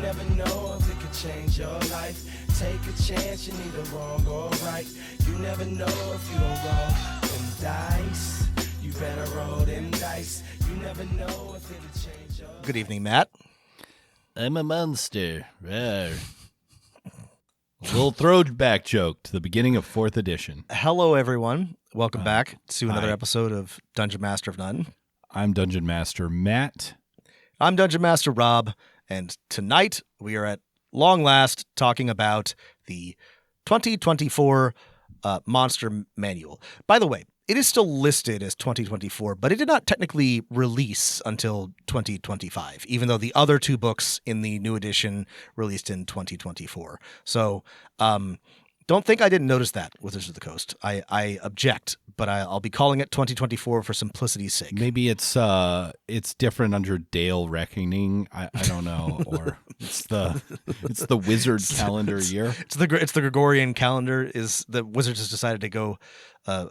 never know if it could change your life. Take a chance, you're neither wrong or right. You never know if you don't roll them dice. You better roll them dice. You never know if it'll change your life. Good evening, Matt. I'm a monster. Rawr. A little throwback joke to the beginning of 4th edition. Hello, everyone. Welcome back to another hi. episode of Dungeon Master of None. I'm Dungeon Master Matt. I'm Dungeon Master Rob, and tonight we are at long last talking about the 2024 Monster Manual. By the way, it is still listed as 2024, but it did not technically release until 2025, even though the other two books in the new edition released in 2024. So don't think I didn't notice that, Wizards of the Coast. I object, but I'll be calling it 2024 for simplicity's sake. Maybe it's different under Dale reckoning. I don't know, or it's the wizard calendar year. It's the Gregorian calendar. Is the Wizards has decided to go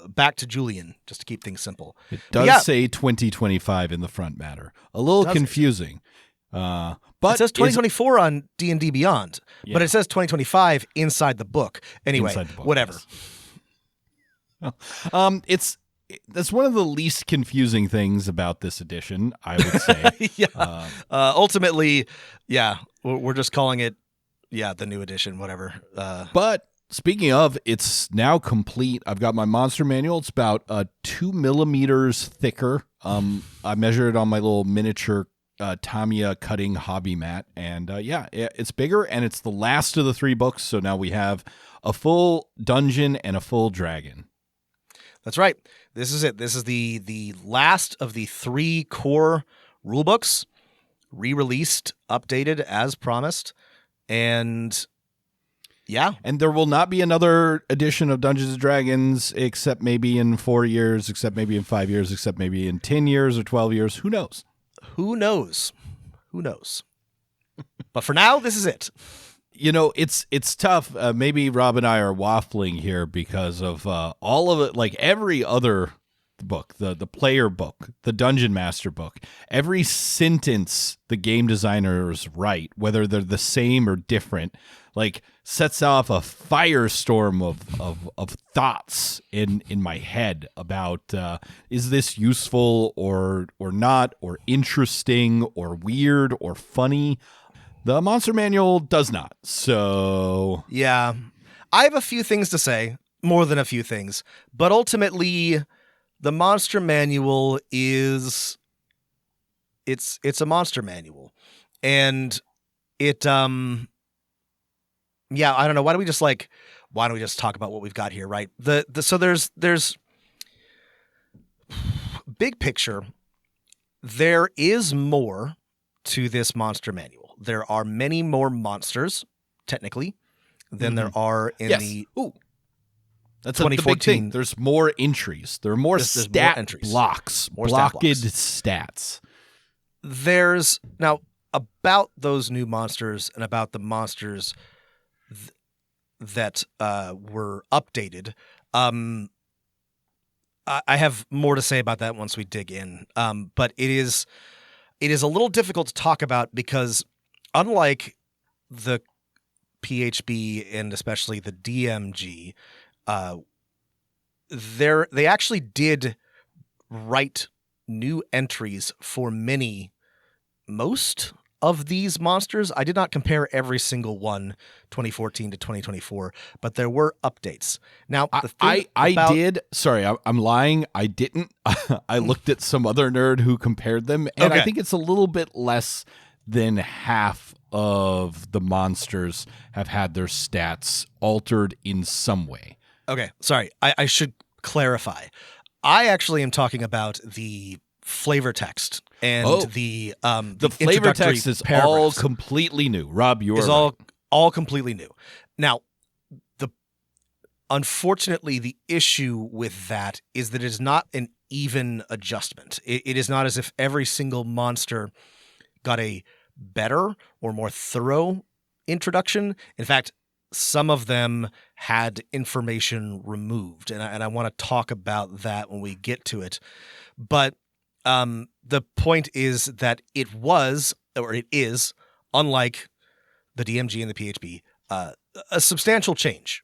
back to Julian just to keep things simple. It does say 2025 in the front matter. A little confusing. But it says 2024 on D&D Beyond, Yeah. but it says 2025 inside the book. Anyway, Inside the book, whatever. yes. That's one of the least confusing things about this edition, I would say. Yeah. Ultimately, yeah, we're just calling it, the new edition, whatever. But speaking of, it's now complete. I've got my monster manual. It's about 2 millimeters thicker. I measured it on my little miniature Tamiya cutting hobby mat, and it's bigger, and it's the last of the 3 books. So now we have a full dungeon and a full dragon. That's right. This is it. This is the last of the 3 core rulebooks, re-released, updated as promised, and yeah. And there will not be another edition of Dungeons & Dragons, except maybe in 4 years, except maybe in 5 years, except maybe in 10 years or 12 years. Who knows? Who knows? Who knows? But for now, this is it. You know, it's tough. Maybe Rob and I are waffling here because of all of it, like every other book, the player book, the Dungeon Master book, every sentence the game designers write, whether they're the same or different, like sets off a firestorm of thoughts in my head about is this useful or not, or interesting or weird or funny. The Monster Manual does not. So yeah, I have a few things to say, more than a few things, but ultimately the Monster Manual is it's a monster manual, and it I don't know, why don't we just talk about what we've got here, right? So there's big picture, there is more to this monster manual. There are many more monsters, technically, than there are in the that's 2014. the big thing. There's more entries. There are more There's stat more entries. blocks, More stat blocked blocks. stats. There's now about those new monsters and about the monsters that were updated. I have more to say about that once we dig in. But it is a little difficult to talk about because unlike the PHB and especially the DMG, they actually did write new entries for most of these monsters. I did not compare every single one 2014 to 2024, but there were updates. Now, I did. Sorry, I'm lying. I didn't. I looked at some other nerd who compared them, and I think it's a little bit less than half of the monsters have had their stats altered in some way. Okay, sorry. I should clarify. I actually am talking about the flavor text and the flavor text is all paragraphs. completely new. Rob, you are right. all completely new. Now, unfortunately, the issue with that is that it is not an even adjustment. It is not as if every single monster got a better or more thorough introduction. In fact, some of them had information removed, and I want to talk about that when we get to it. But the point is that it is, unlike the DMG and the PHB, a substantial change.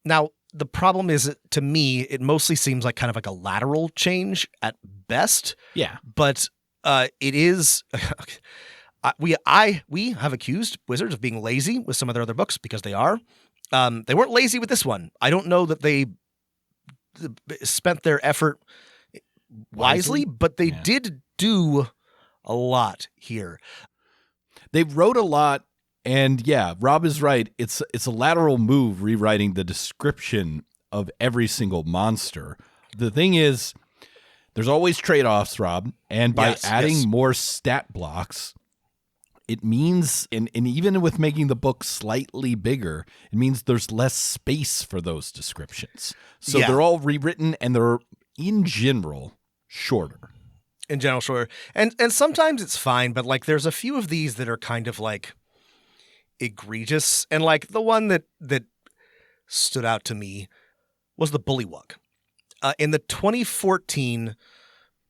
Now, the problem is, to me, it mostly seems like kind of like a lateral change at best. Yeah. But it is. We have accused Wizards of being lazy with some of their other books because they are. They weren't lazy with this one. I don't know that they spent their effort wisely, but they did do a lot here. They wrote a lot, and yeah, Rob is right. It's a lateral move rewriting the description of every single monster. The thing is, there's always trade-offs, Rob, and by adding more stat blocks, it means, and even with making the book slightly bigger, it means there's less space for those descriptions. So they're all rewritten, and they're, in general, shorter. In general, shorter. And sometimes it's fine, but like there's a few of these that are kind of like egregious. And like the one that stood out to me was the Bullywug. In the 2014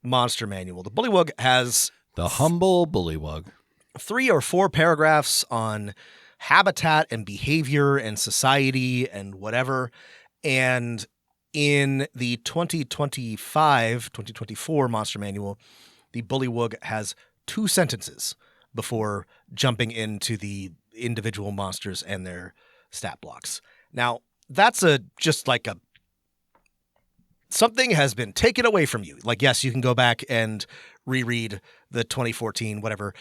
Monster Manual, the Bullywug has... The humble Bullywug. 3 or 4 paragraphs on habitat and behavior and society and whatever. And in the 2024 Monster Manual, the Bullywug has 2 sentences before jumping into the individual monsters and their stat blocks. Now, that's something has been taken away from you. Like, yes, you can go back and reread the 2014, whatever.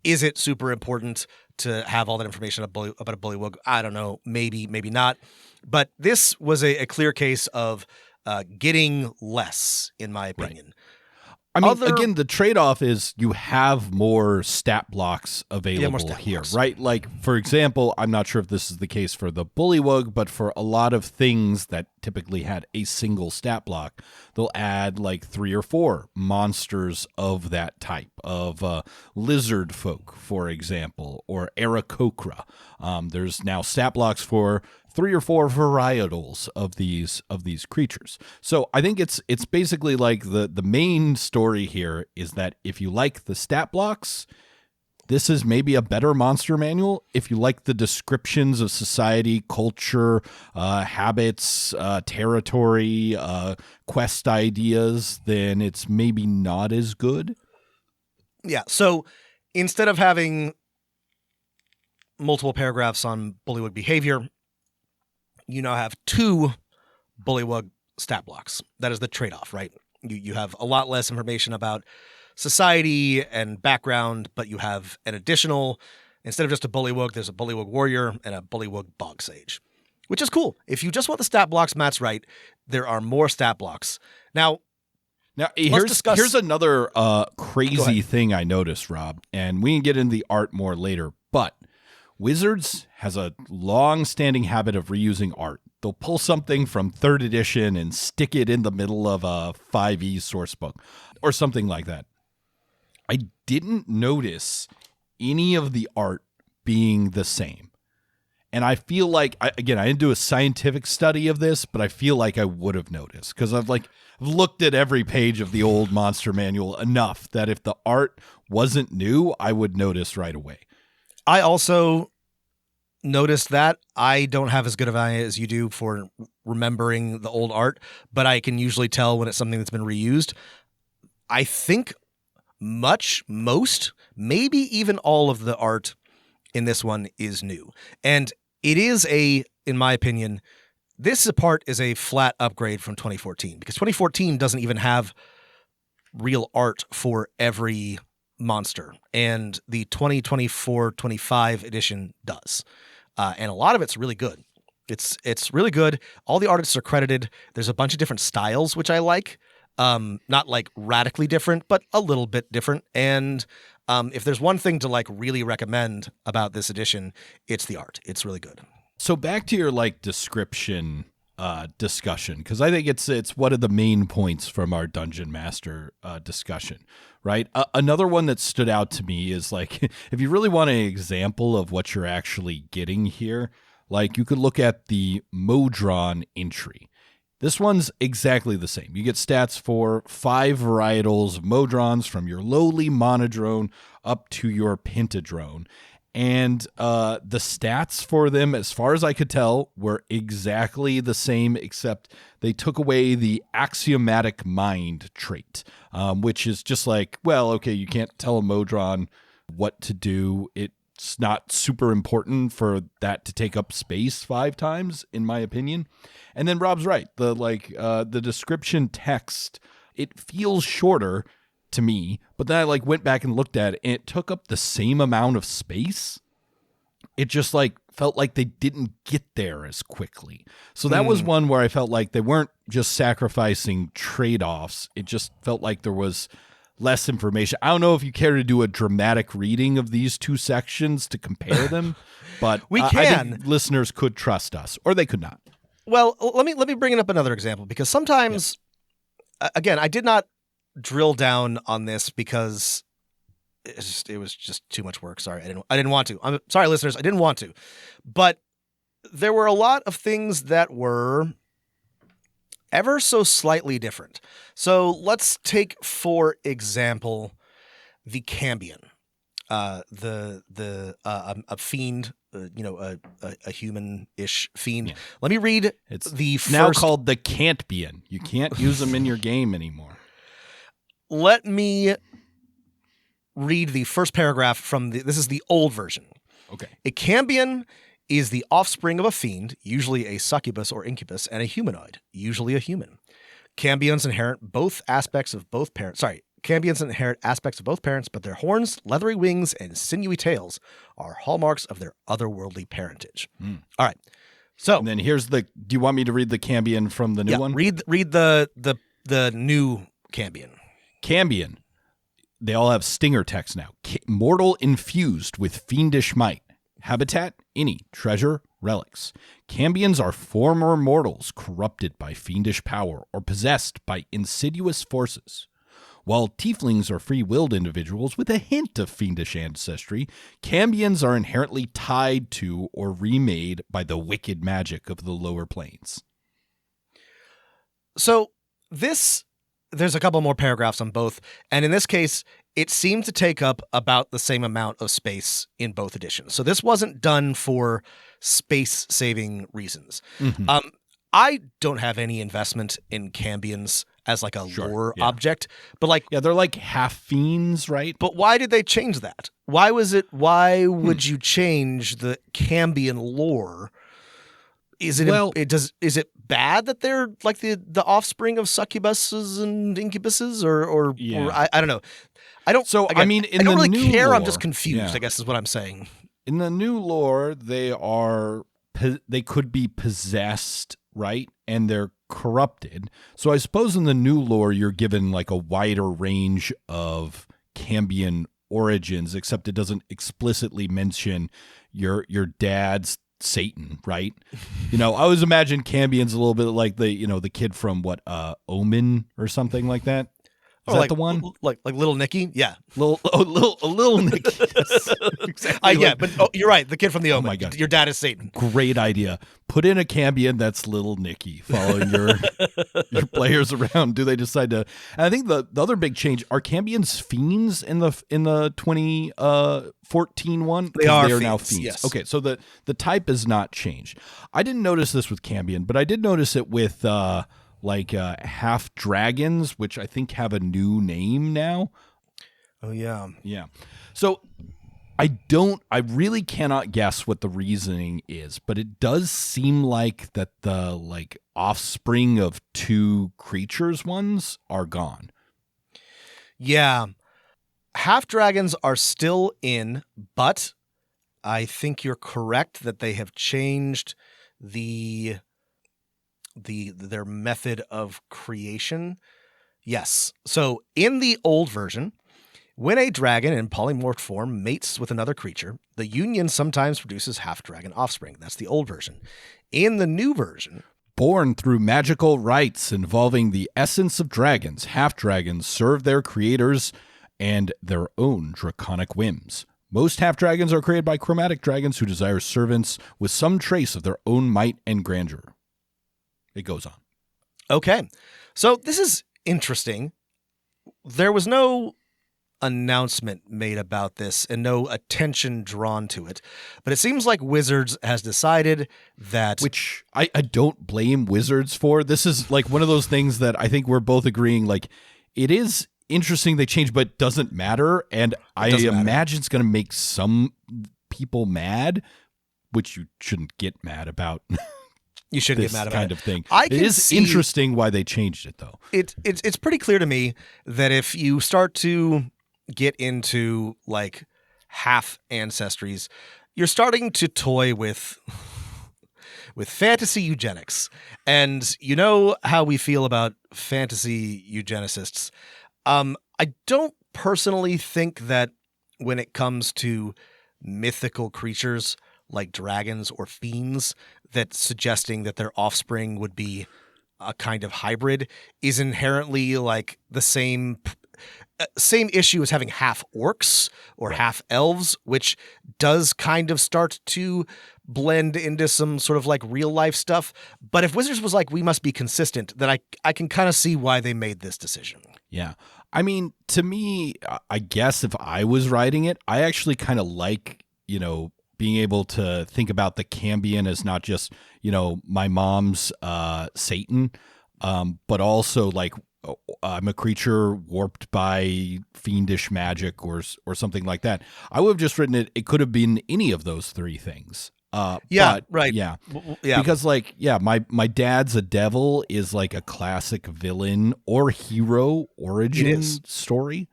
Is it super important to have all that information about a Bullywug? I don't know. Maybe, maybe not. But this was a clear case of getting less, in my opinion. Right. I mean, again, the trade-off is you have more stat blocks available here, right? Like, for example, I'm not sure if this is the case for the Bullywug, but for a lot of things that typically had a single stat block, they'll add like 3 or 4 monsters of that type, of lizard folk, for example, or Aarakocra. There's now stat blocks for 3 or 4 varietals of these creatures. So I think it's basically like the main story here is that if you like the stat blocks, this is maybe a better monster manual. If you like the descriptions of society, culture, habits, territory, quest ideas, then it's maybe not as good. Yeah. So instead of having multiple paragraphs on Bullywug behavior, you now have 2 Bullywug stat blocks. That is the trade-off, right? You have a lot less information about society and background, but you have an additional, instead of just a Bullywug, there's a Bullywug warrior and a Bullywug bog sage, which is cool. If you just want the stat blocks, Matt's right. There are more stat blocks. Now here's another crazy thing I noticed, Rob, and we can get into the art more later, but Wizards has a long-standing habit of reusing art. They'll pull something from 3rd edition and stick it in the middle of a 5e source book or something like that. I didn't notice any of the art being the same. And I feel like, I didn't do a scientific study of this, but I feel like I would have noticed because I've looked at every page of the old Monster Manual enough that if the art wasn't new, I would notice right away. I also noticed that. I don't have as good of an eye as you do for remembering the old art, but I can usually tell when it's something that's been reused. I think most, maybe even all of the art in this one is new. And it is in my opinion, this part is a flat upgrade from 2014 because 2014 doesn't even have real art for every monster, and the 2024-25 edition does, and a lot of it's really good. It's really good. All the artists are credited. There's a bunch of different styles which I like, not like radically different, but a little bit different. And if there's one thing to like really recommend about this edition, it's the art. It's really good. So back to your like description discussion, because I think it's one of the main points from our Dungeon Master discussion, right? Another one that stood out to me is like, if you really want an example of what you're actually getting here, like you could look at the Modron entry. This one's exactly the same. You get stats for 5 varietals of Modrons from your lowly monodrone up to your pentadrone. And the stats for them, as far as I could tell, were exactly the same, except they took away the axiomatic mind trait, which is just like, well, okay, you can't tell a Modron what to do. It's not super important for that to take up space 5 times, in my opinion. And then Rob's right. The description text, it feels shorter to me, but then I went back and looked at it, and it took up the same amount of space. It just felt like they didn't get there as quickly. So that was one where I felt like they weren't just sacrificing trade-offs. It just felt like there was less information. I don't know if you care to do a dramatic reading of these 2 sections to compare them, but We I can. think listeners could trust us, or they could not. Well, let me bring up another example, because sometimes, again, I did not drill down on this because it was just too much work. Sorry, I didn't want to. I'm sorry, listeners, I didn't want to. But there were a lot of things that were ever so slightly different. So let's take, for example, the Cambion, a fiend, a human-ish fiend. Yeah. Let me read It's the first. now called the can't be in. You can't use them in your game anymore. Let me read the first paragraph from this is the old version. Okay. A Cambion is the offspring of a fiend, usually a succubus or incubus, and a humanoid, usually a human. Cambions inherit aspects of both parents, but their horns, leathery wings, and sinewy tails are hallmarks of their otherworldly parentage. All right. So, And then here's do you want me to read the Cambion from the new one? Read the new Cambion. Cambion. They all have stinger text now. Mortal infused with fiendish might. Habitat, any, treasure, relics. Cambions are former mortals corrupted by fiendish power or possessed by insidious forces. While tieflings are free-willed individuals with a hint of fiendish ancestry, Cambions are inherently tied to or remade by the wicked magic of the lower planes. So there's a couple more paragraphs on both, and in this case, it seemed to take up about the same amount of space in both editions. So this wasn't done for space-saving reasons. Mm-hmm. I don't have any investment in Cambions as a lore object, but they're like half fiends, right? But why did they change that? Why would you change the Cambion lore? Is it bad that they're like the offspring of succubuses and incubuses, or I don't know. I don't. So again, in I don't the really new care. Lore, I'm just confused. I guess is what I'm saying. In the new lore, they could be possessed, right? And they're corrupted. So I suppose in the new lore, you're given a wider range of Cambion origins, except it doesn't explicitly mention your dad's Satan, right? I always imagine Cambion's a little bit like the kid from Omen or something like that. Is that the one? Like Little Nicky? Yeah. Little Nicky. Yes, exactly. But you're right. The kid from the Omen. Oh my God. Your dad is Satan. Great idea. Put in a Cambion that's Little Nicky, following your players around. Do they decide to? And I think the other big change are Cambions fiends in the 2014 one. They are now fiends, fiends. yes. Okay, so the type has not changed. I didn't notice this with Cambion, but I did notice it with half dragons, which I think have a new name now. Oh yeah. Yeah. So I really cannot guess what the reasoning is, but it does seem like that the offspring of 2 creatures ones are gone. Yeah. Half dragons are still in, but I think you're correct that they have changed their method of creation. Yes. So in the old version, when a dragon in polymorphed form mates with another creature, the union sometimes produces half-dragon offspring. That's the old version. In the new version, born through magical rites involving the essence of dragons, half-dragons serve their creators and their own draconic whims. Most half-dragons are created by chromatic dragons who desire servants with some trace of their own might and grandeur. It goes on. Okay. So this is interesting. There was no announcement made about this and no attention drawn to it. But it seems like Wizards has decided that... Which I don't blame Wizards for. This is like one of those things that I think we're both agreeing, like, it is interesting they changed, but doesn't matter. And I imagine it's going to make some people mad, which you shouldn't get mad about. You shouldn't get mad about kind of thing. It is interesting why they changed it, though. It's pretty clear to me that if you start to get into like half ancestries, you're starting to toy with fantasy eugenics. And you know how we feel about fantasy eugenicists. I don't personally think that when it comes to mythical creatures like dragons or fiends, that suggesting that their offspring would be a kind of hybrid is inherently like the same issue as having half orcs or half elves, which does kind of start to blend into some sort of like real life stuff. But if Wizards was like, we must be consistent, then I can kind of see why they made this decision. Yeah. I mean, to me, I guess if I was writing it, I actually kind of like, being able to think about the Cambion as not just, my mom's Satan, but also like I'm a creature warped by fiendish magic or something like that. I would have just written it. It could have been any of those three things. Right. Yeah. Because my dad's a devil is like a classic villain or hero origin story.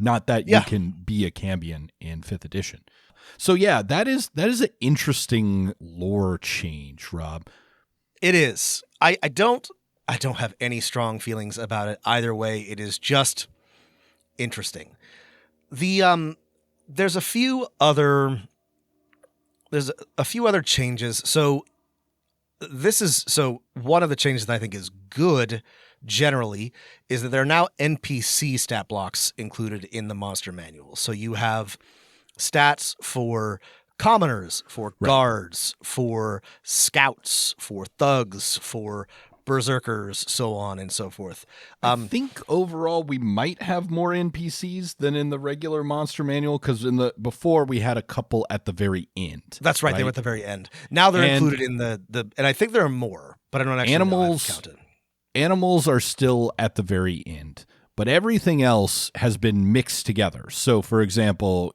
Not that you can be a Cambion in 5th edition. So yeah, that is an interesting lore change, Rob. It is. I don't have any strong feelings about it either way. It is just interesting. There's a few other changes. So one of the changes that I think is good generally is that there are now NPC stat blocks included in the monster manual. So you have stats for commoners, for guards, for scouts, for thugs, for berserkers, so on and so forth. I think overall we might have more NPCs than in the regular monster manual, because before we had a couple at the very end. That's right. They were at the very end. Now they're included in the and I think there are more, but I don't actually know. I've counted. Animals are still at the very end, but everything else has been mixed together. So, for example,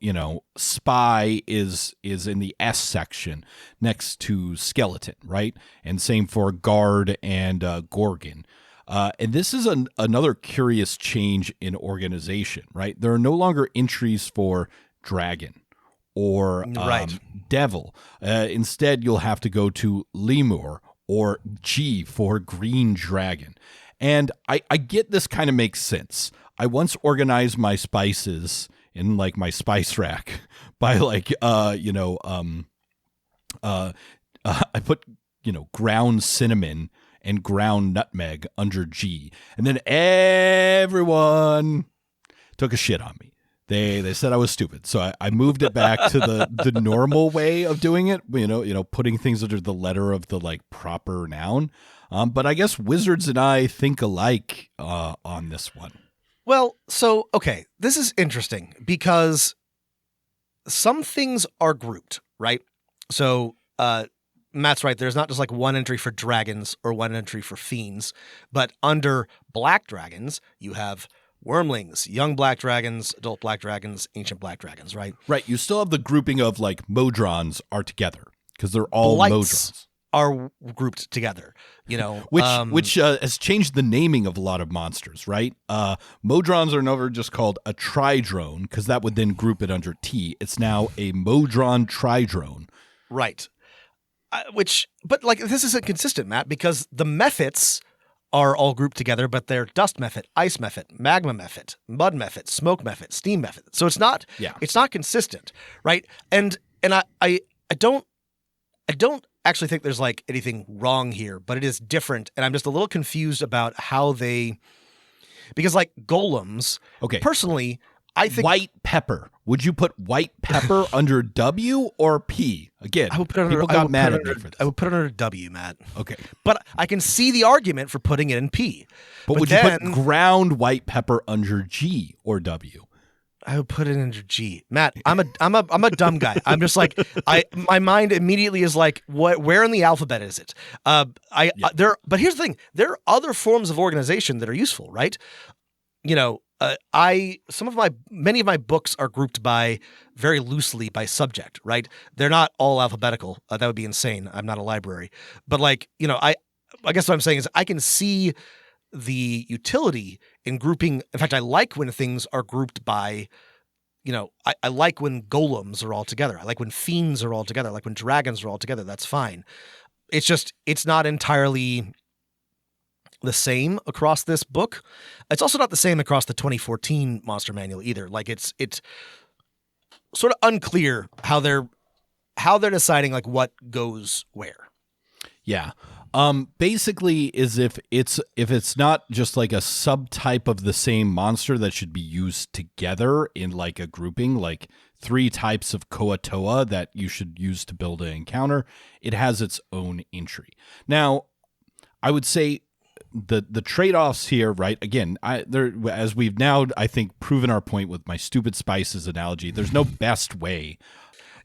spy is in the S section next to skeleton, right? And same for guard and gorgon. And this is another curious change in organization, right? There are no longer entries for dragon or devil. Instead, you'll have to go to lemur or G for green dragon. And I get this kind of makes sense. I once organized my spices in like my spice rack by like, I put, ground cinnamon and ground nutmeg under G. And then everyone took a shit on me. They said I was stupid. So I moved it back to the normal way of doing it, putting things under the letter of the like proper noun. But I guess Wizards and I think alike on this one. Well, so, okay, this is interesting because some things are grouped, right? So Matt's right. There's not just like one entry for dragons or one entry for fiends, but under black dragons, you have wormlings, young black dragons, adult black dragons, ancient black dragons, right? Right. You still have the grouping of like Modrons are together because they're all Modrons. Are grouped together, which has changed the naming of a lot of monsters, right? Modrons are never just called a tridrone because that would then group it under T. It's now a Modron tridrone. Right. But like this isn't consistent, Matt, because the mephits are all grouped together, but they're dust mephit, ice mephit, magma mephit, mud mephit, smoke mephit, steam mephit. So it's not consistent, right? And I don't actually think there's like anything wrong here, but it is different, and I'm just a little confused about how because like golems, personally, I think white pepper. Would you put white pepper under W or P? Again, I would put it under, people got mad at me for this. I would put it under W, Matt. Okay. But I can see the argument for putting it in P. But would you put ground white pepper under G or W? I would put it under G. Matt, I'm a dumb guy. I'm just like my mind immediately is like, where in the alphabet is it? But here's the thing: there are other forms of organization that are useful, right? You know, many of my books are grouped by very loosely by subject, right? They're not all alphabetical. That would be insane. I'm not a library, but like, you know, I guess what I'm saying is I can see the utility in grouping. In fact, I like when things are grouped by, you know, I like when golems are all together. I like when fiends are all together. I like when dragons are all together. That's fine. It's just, it's not entirely the same across this book. It's also not the same across the 2014 Monster Manual either. Like it's sort of unclear how they're deciding like what goes where. Yeah. Basically is if it's not just like a subtype of the same monster that should be used together in like a grouping, like 3 types of Koatoa that you should use to build an encounter, it has its own entry. Now, I would say the trade-offs here, right? Again, as we've now, I think, proven our point with my stupid spices analogy, there's no best way.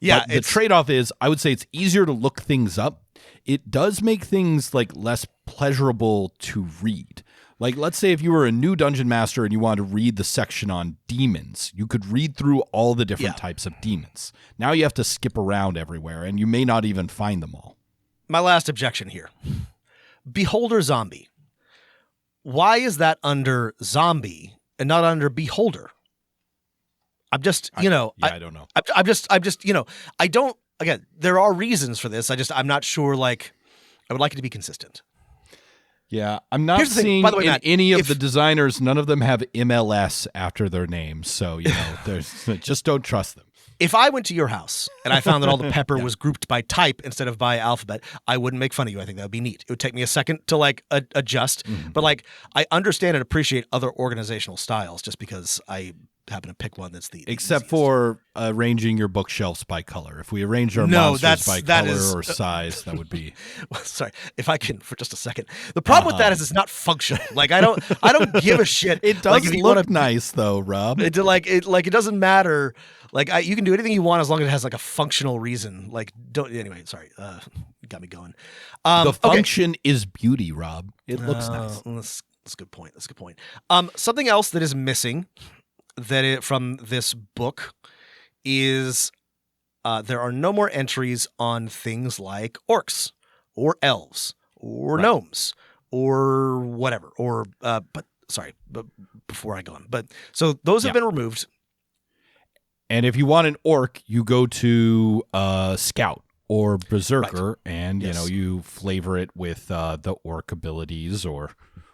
Yeah, but the trade-off is, I would say it's easier to look things up. It does make things like less pleasurable to read. Like, let's say if you were a new dungeon master and you wanted to read the section on demons, you could read through all the different types of demons. Now you have to skip around everywhere, and you may not even find them all. My last objection here. Beholder Zombie. Why is that under Zombie and not under Beholder? I'm just, I don't know. I'm just, you know, I don't, again, there are reasons for this. I'm not sure, like, I would like it to be consistent. Yeah, I'm not seeing by the way, Matt, any of the designers, none of them have MLS after their names. So, you know, just don't trust them. If I went to your house and I found that all the pepper was grouped by type instead of by alphabet, I wouldn't make fun of you. I think that would be neat. It would take me a second to like adjust, but like I understand and appreciate other organizational styles just because I happen to pick one that's the except easiest. For arranging your bookshelves by color. If we arranged our monsters by color or size, that would be. Well, sorry, if I can for just a second. The problem with that is it's not functional. Like I don't give a shit. It does look nice though, Rob. It doesn't matter. Like you can do anything you want as long as it has like a functional reason. Like anyway. Sorry, got me going. The function is beauty, Rob. It looks nice. That's a good point. That's a good point. Something else that is missing from this book is there are no more entries on things like orcs or elves or gnomes or whatever. But before I go on, so those have been removed. And if you want an orc, you go to Scout or Berserker, and you flavor it with the orc abilities or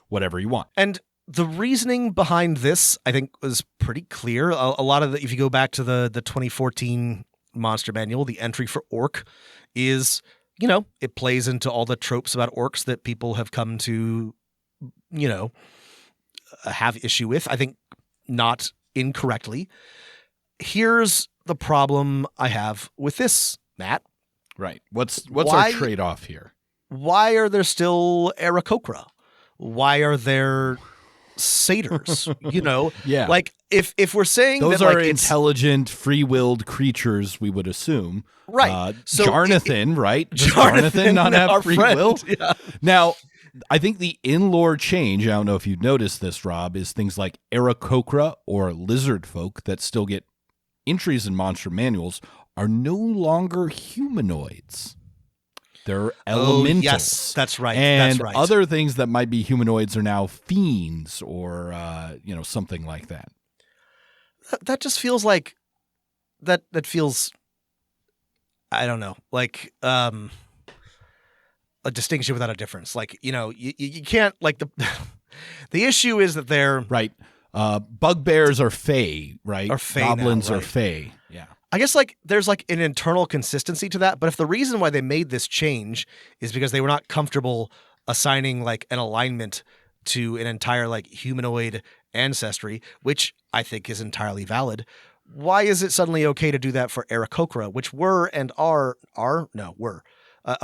whatever you want. And the reasoning behind this, I think, was pretty clear. A lot of if you go back to the 2014 Monster Manual, the entry for orc is, you know, it plays into all the tropes about orcs that people have come to, you know, have issue with. I think not incorrectly. Here's the problem I have with this, Matt. Right. What's our trade-off here? Why are there still Aarakocra? Why are there satyrs? You know? Yeah. Like, if we're saying those that, are like, intelligent, free-willed creatures, we would assume. Right. So Jarnathan, right? Does Jarnathan not have free will? Yeah. Now, I think the in-lore change, I don't know if you've noticed this, Rob, is things like Aarakocra or lizard folk that still get entries in monster manuals are no longer humanoids. They're elementals. Yes, that's right. And other things that might be humanoids are now fiends or something like that. That just feels like that feels, I don't know, like a distinction without a difference. Like, you know, you can't, like, the issue is that they're right. Bugbears are fey, right? Are fey Goblins now, right? are fey. Yeah. I guess like there's like an internal consistency to that, but if the reason why they made this change is because they were not comfortable assigning like an alignment to an entire like humanoid ancestry, which I think is entirely valid. Why is it suddenly okay to do that for Aarakocra, which were a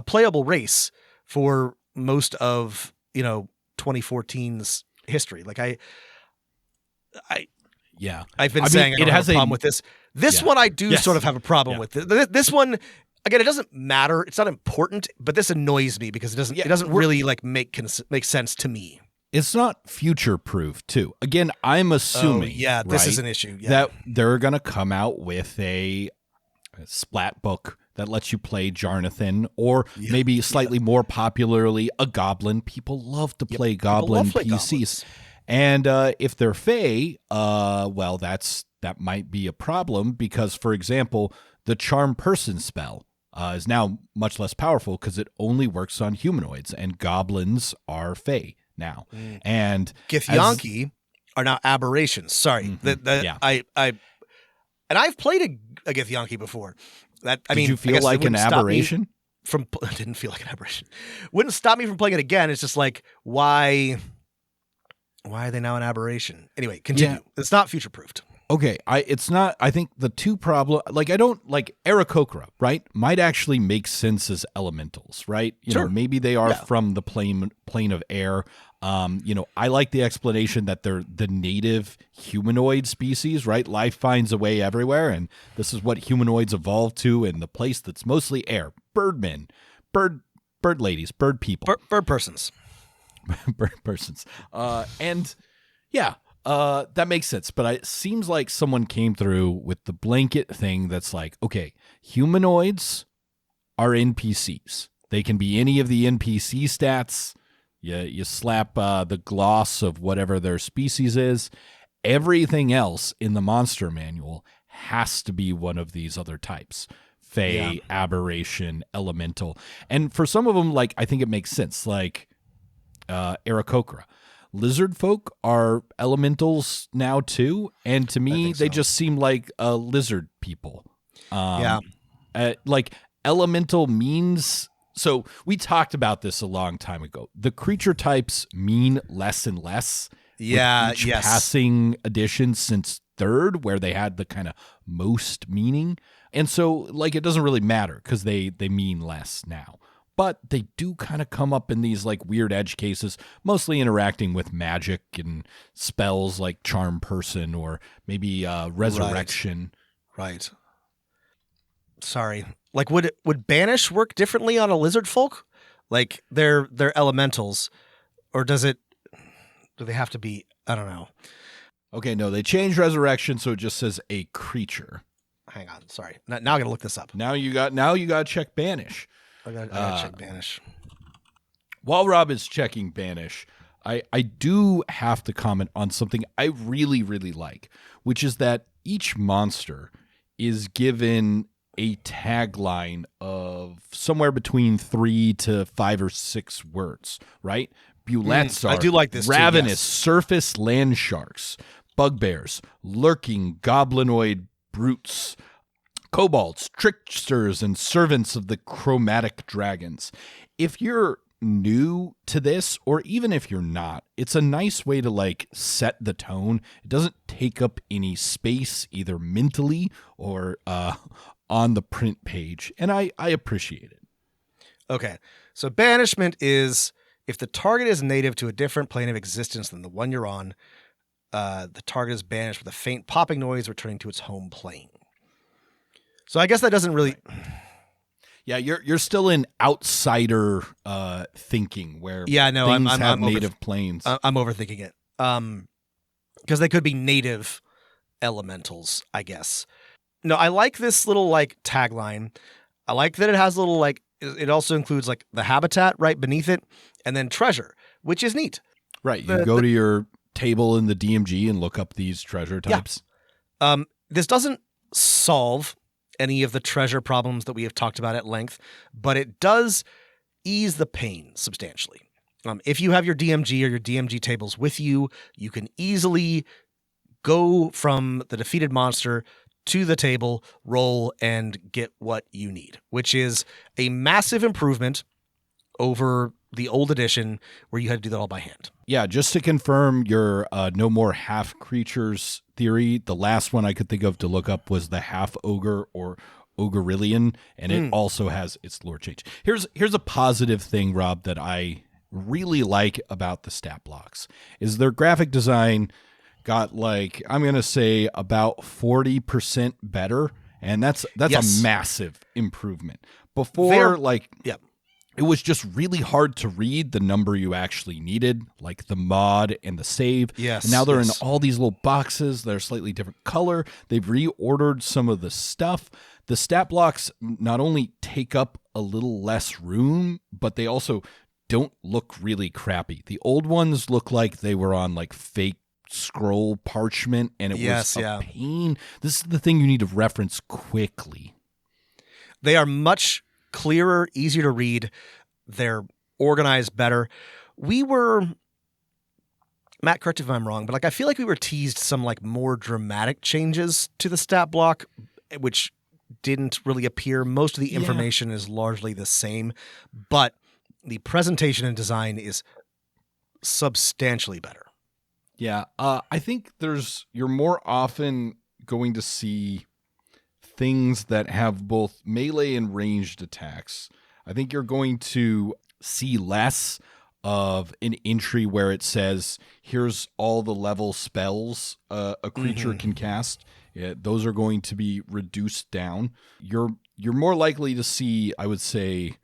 playable race for most of 2014's history? Like I've been saying I don't have a problem with this. This one I do sort of have a problem with. This one, again, it doesn't matter. It's not important, but this annoys me because it doesn't really like make sense to me. It's not future-proof, too. Again, I'm assuming this is an issue. Yeah. That they're going to come out with a splat book that lets you play Jarnathan, or maybe slightly more popularly, a Goblin. People love to play Goblin PCs. Goblins. And if they're Fae, well, that might be a problem because, for example, the Charm Person spell is now much less powerful because it only works on humanoids, and Goblins are Fae now. And Githyanki are now aberrations. Sorry. I've played a Githyanki before. Did you feel like an aberration? I didn't feel like an aberration. Wouldn't stop me from playing it again. It's just like, why are they now an aberration? Anyway, continue. It's not future-proofed. Okay, it's not. I think the two problem, like I don't like Aarakocra, right? Might actually make sense as elementals, right? You know, maybe they are from the plane of air. I like the explanation that they're the native humanoid species, right? Life finds a way everywhere, and this is what humanoids evolved to in the place that's mostly air. Birdmen, bird ladies, bird people, bird persons, bird persons, that makes sense. But it seems like someone came through with the blanket thing that's like, okay, humanoids are NPCs. They can be any of the NPC stats. You slap the gloss of whatever their species is. Everything else in the monster manual has to be one of these other types. Fae, aberration, elemental. And for some of them, like, I think it makes sense. Like Aarakocra. Lizard folk are elementals now too, and to me, they just seem like lizard people. Like elemental means. So we talked about this a long time ago. The creature types mean less and less. With each passing edition since third, where they had the kind of most meaning, and so like it doesn't really matter because they mean less now. But they do kind of come up in these like weird edge cases, mostly interacting with magic and spells like Charm Person or maybe Resurrection. Right. Sorry. Like would Banish work differently on a lizard folk? Like they're elementals, or do they have to be? I don't know. Okay, no, they changed Resurrection, so it just says a creature. Hang on, sorry. Now I gotta look this up. Now you got to check Banish. I gotta check Banish. While Rob is checking Banish, I do have to comment on something I really, really like, which is that each monster is given a tagline of somewhere between 3 to 5 or 6 words, right? Bullets are I do like this ravenous, too, yes. surface land sharks, bugbears, lurking goblinoid brutes, kobolds, tricksters, and servants of the chromatic dragons. If you're new to this, or even if you're not, it's a nice way to like set the tone. It doesn't take up any space either mentally or on the print page, and I appreciate it. Okay, so banishment is if the target is native to a different plane of existence than the one you're on, the target is banished with a faint popping noise returning to its home plane. So I guess that doesn't really. Yeah, you're still in outsider thinking where things have native planes. I'm overthinking it. Because they could be native elementals, I guess. No, I like this little like tagline. I like that it has a little like it also includes like the habitat right beneath it, and then treasure, which is neat. Right, you go to your table in the DMG and look up these treasure types. Yeah. This doesn't solve any of the treasure problems that we have talked about at length, but it does ease the pain substantially. If you have your DMG or your DMG tables with you, you can easily go from the defeated monster to the table, roll, and get what you need, which is a massive improvement over the old edition where you had to do that all by hand. Yeah, just to confirm your no more half creatures theory, the last one I could think of to look up was the half ogre or Ogrillion, and it also has its lore change. Here's a positive thing, Rob, that I really like about the stat blocks is their graphic design got like, I'm going to say about 40% better, and that's Yes. a massive improvement. Before Yeah. it was just really hard to read the number you actually needed, like the mod and the save. Yes. And now they're yes. in all these little boxes. They're slightly different color. They've reordered some of the stuff. The stat blocks not only take up a little less room, but they also don't look really crappy. The old ones look like they were on like fake scroll parchment, and it was a pain. This is the thing you need to reference quickly. They are much clearer, easier to read. They're organized better. We were, Matt, correct if I'm wrong, but like I feel like we were teased some like more dramatic changes to the stat block, which didn't really appear. Most of the information is largely the same, but the presentation and design is substantially better. Yeah, I think you're more often going to see things that have both melee and ranged attacks. I think you're going to see less of an entry where it says, here's all the level spells a creature can cast. Those are going to be reduced down. You're more likely to see, I would say,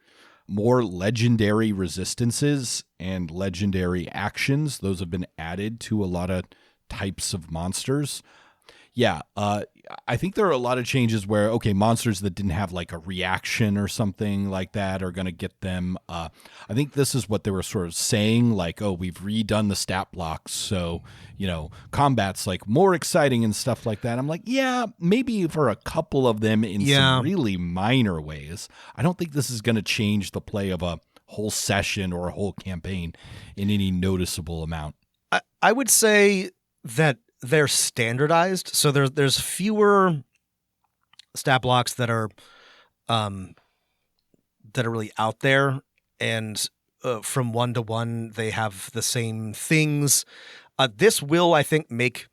more legendary resistances and legendary actions. Those have been added to a lot of types of monsters. Yeah, I think there are a lot of changes where, okay, monsters that didn't have like a reaction or something like that are going to get them. I think this is what they were sort of saying, like, oh, we've redone the stat blocks, so, combat's like more exciting and stuff like that. I'm like, yeah, maybe for a couple of them in some really minor ways. I don't think this is going to change the play of a whole session or a whole campaign in any noticeable amount. I would say that they're standardized, so there's fewer stat blocks that are really out there, and from one to one they have the same things. This will, I think, make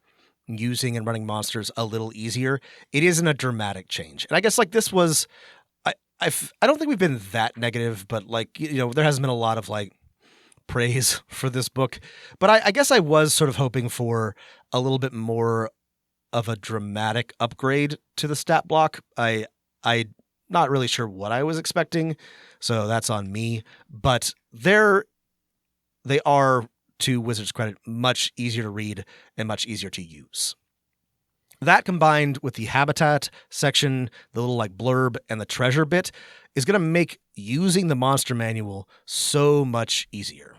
using and running monsters a little easier. It isn't a dramatic change, and I guess like this was, I don't think we've been that negative, but like there hasn't been a lot of like praise for this book, but I guess I was sort of hoping for a little bit more of a dramatic upgrade to the stat block. I not really sure what I was expecting, so that's on me. But they are, to Wizards' credit, much easier to read and much easier to use. That combined with the habitat section, the little like blurb, and the treasure bit is going to make using the monster manual so much easier.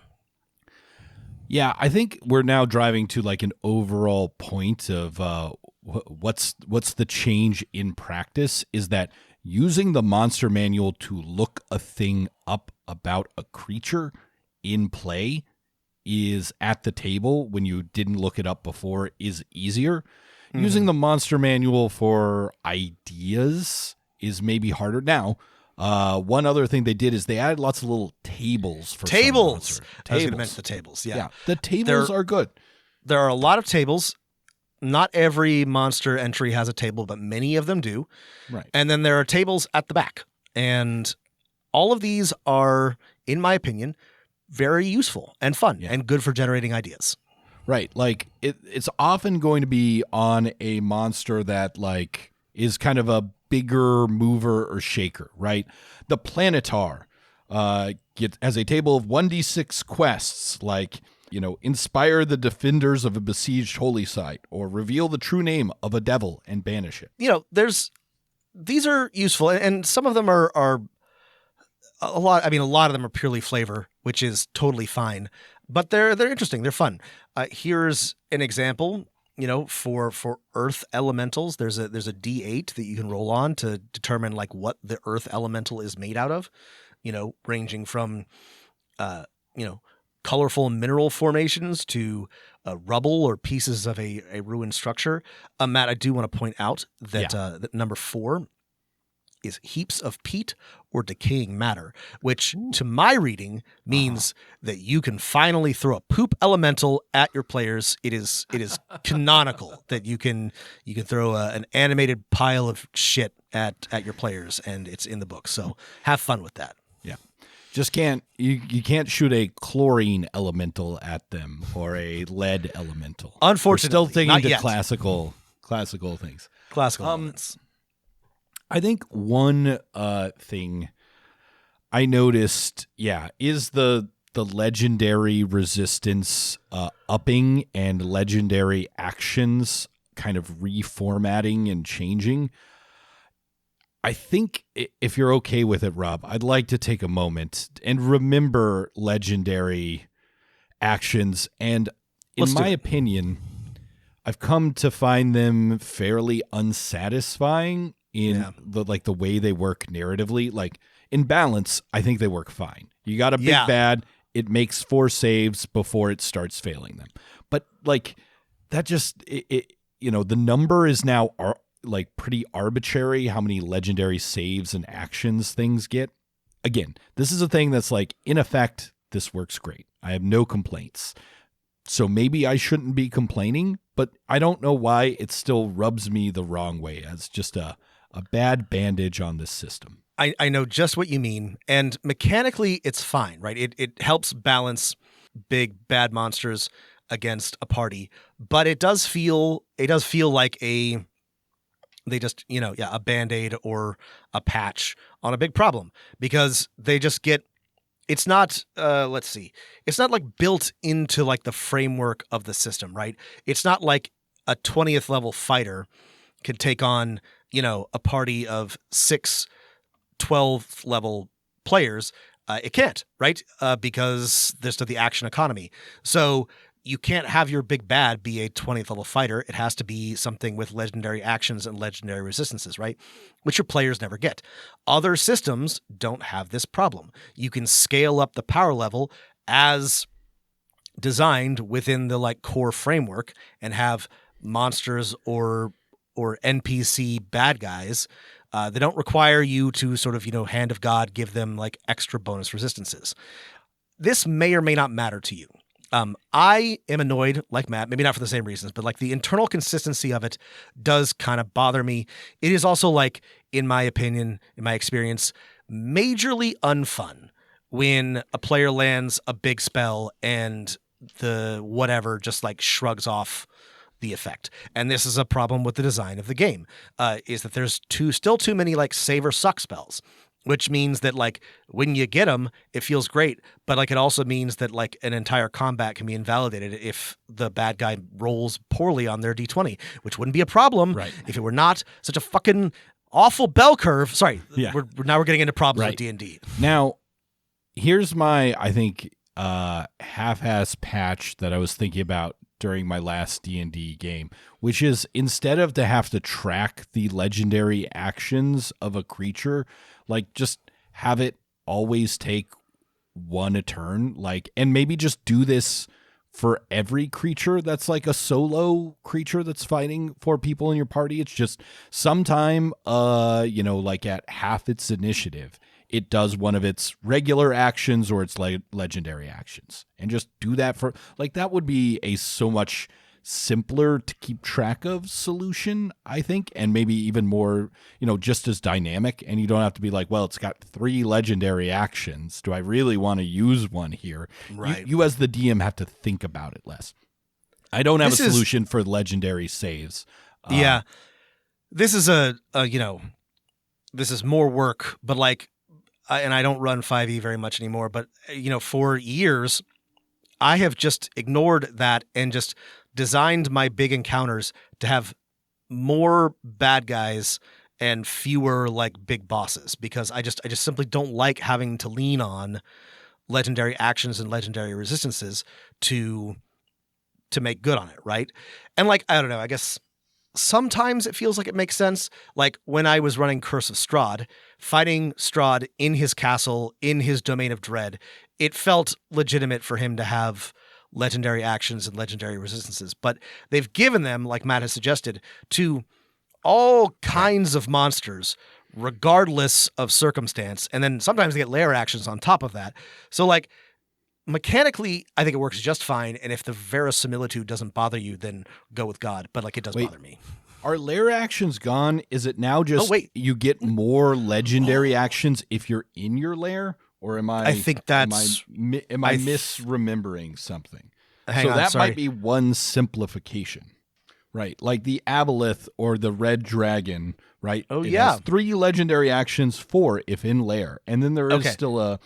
Yeah, I think we're now driving to like an overall point of what's the change in practice is that using the monster manual to look a thing up about a creature in play is at the table when you didn't look it up before is easier. Mm-hmm. Using the monster manual for ideas is maybe harder. Now, one other thing they did is they added lots of little tables for tables. I was going to mention the tables. Yeah, the tables are good. There are a lot of tables. Not every monster entry has a table, but many of them do. Right. And then there are tables at the back. And all of these are, in my opinion, very useful and fun and good for generating ideas. Right. Like it's often going to be on a monster that like is kind of a bigger mover or shaker, right? The Planetar has a table of 1d6 quests like, inspire the defenders of a besieged holy site or reveal the true name of a devil and banish it. These are useful, and some of them are a lot. I mean, a lot of them are purely flavor, which is totally fine, but they're interesting. They're fun. Here's an example. For earth elementals, there's a D8 that you can roll on to determine like what the earth elemental is made out of, ranging from, colorful mineral formations to rubble or pieces of a ruined structure. Matt, I do want to point out that that number 4 is heaps of peat or decaying matter, which to my reading means that you can finally throw a poop elemental at your players. It is canonical that you can throw an animated pile of shit at your players, and it's in the book. So have fun with that. Yeah. Just can't you can't shoot a chlorine elemental at them or a lead elemental. Unfortunately, we're still thinking not to yet. classical things. Classical elements. I think one thing I noticed, is the legendary resistance upping and legendary actions kind of reformatting and changing. I think if you're okay with it, Rob, I'd like to take a moment and remember legendary actions. And in my opinion, I've come to find them fairly unsatisfying in the way they work narratively. Like in balance, I think they work fine. You got a big bad, it makes 4 saves before it starts failing them. But like that just the number is now pretty arbitrary how many legendary saves and actions things get. Again, this is a thing that's like, in effect, this works great. I have no complaints. So maybe I shouldn't be complaining, but I don't know why it still rubs me the wrong way as just a bad bandage on this system. I know just what you mean. And mechanically, it's fine, right? It helps balance big bad monsters against a party, but it does feel like a Band-Aid or a patch on a big problem, because they just get, it's not, it's not like built into like the framework of the system, right? It's not like a 20th level fighter can take on, a party of 6 12th level players. It can't, right? Because there's the action economy. So you can't have your big bad be a 20th level fighter. It has to be something with legendary actions and legendary resistances, right? Which your players never get. Other systems don't have this problem. You can scale up the power level as designed within the core framework and have monsters or NPC bad guys that don't require you to sort of, hand of God, give them extra bonus resistances. This may or may not matter to you. I am annoyed, like Matt, maybe not for the same reasons, but the internal consistency of it does kind of bother me. It is also in my opinion, in my experience, majorly unfun when a player lands a big spell and the whatever just shrugs off the effect. And this is a problem with the design of the game, is that there's still too many save or suck spells. Which means that when you get them, it feels great, but it also means that an entire combat can be invalidated if the bad guy rolls poorly on their D20, which wouldn't be a problem if it were not such a fucking awful bell curve. Sorry, we're getting into problems with D&D. Now, here's my, I think, half-ass patch that I was thinking about during my last D&D game, which is instead of to have to track the legendary actions of a creature, just have it always take 1 a turn, and maybe just do this for every creature that's a solo creature that's fighting 4 people in your party. It's just sometime, at half its initiative, it does one of its regular actions or its legendary actions, and just do that for that would be a so much simpler to keep track of solution, I think, and maybe even more, just as dynamic. And you don't have to be it's got 3 legendary actions. Do I really want to use one here? Right. You as the DM have to think about it less. I don't have a solution for legendary saves. This is this is more work, but and I don't run 5e very much anymore, but for years I have just ignored that and just designed my big encounters to have more bad guys and fewer big bosses, because I just simply don't like having to lean on legendary actions and legendary resistances to make good on it, right? And I don't know, I guess sometimes it feels like it makes sense. When I was running Curse of Strahd, fighting Strahd in his castle, in his domain of dread, it felt legitimate for him to have legendary actions and legendary resistances. But they've given them, like Matt has suggested, to all kinds of monsters regardless of circumstance. And then sometimes they get layer actions on top of that. So like mechanically, I think it works just fine. And if the verisimilitude doesn't bother you, then go with God. But like it does bother me. Are lair actions gone? Is it now just you get more legendary actions if you're in your lair? Or am I? I think that's. Am I misremembering something? Hang on, that sorry. might be one simplification, right? Like the aboleth or the red dragon, right? Oh, it yeah. has 3 legendary actions, 4 if in lair, and then there is still